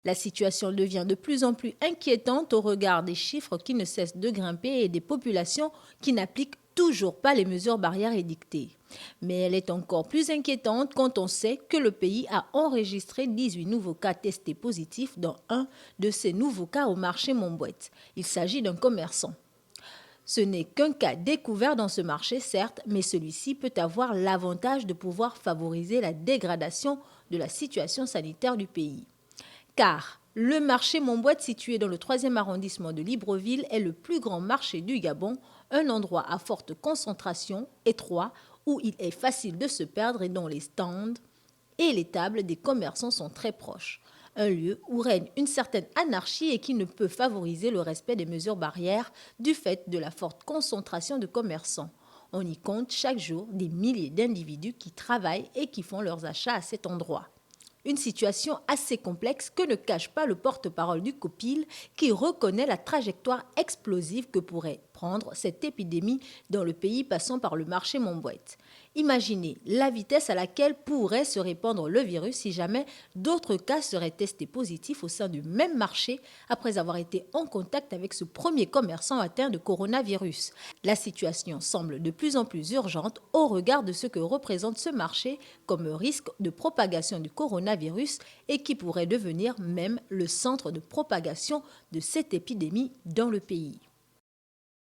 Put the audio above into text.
La situation devient de plus en plus inquiétante au regard des chiffres qui ne cessent de grimper et des populations qui n'appliquent toujours pas les mesures barrières édictées. Mais elle est encore plus inquiétante quand on sait que le pays a enregistré 18 nouveaux cas testés positifs, dont un de ces nouveaux cas au marché Montbouette. Il s'agit d'un commerçant. Ce n'est qu'un cas découvert dans ce marché, certes, mais celui-ci peut avoir l'avantage de pouvoir favoriser la dégradation de la situation sanitaire du pays. Car le marché Montbouette, situé dans le 3e arrondissement de Libreville, est le plus grand marché du Gabon, un endroit à forte concentration, étroit, où il est facile de se perdre et dont les stands et les tables des commerçants sont très proches. Un lieu où règne une certaine anarchie et qui ne peut favoriser le respect des mesures barrières du fait de la forte concentration de commerçants. On y compte chaque jour des milliers d'individus qui travaillent et qui font leurs achats à cet endroit. Une situation assez complexe que ne cache pas le porte-parole du COPIL qui reconnaît la trajectoire explosive que pourrait prendre cette épidémie dans le pays passant par le marché Montbouette. Imaginez la vitesse à laquelle pourrait se répandre le virus si jamais d'autres cas seraient testés positifs au sein du même marché après avoir été en contact avec ce premier commerçant atteint de coronavirus. La situation semble de plus en plus urgente au regard de ce que représente ce marché comme risque de propagation du coronavirus et qui pourrait devenir même le centre de propagation de cette épidémie dans le pays.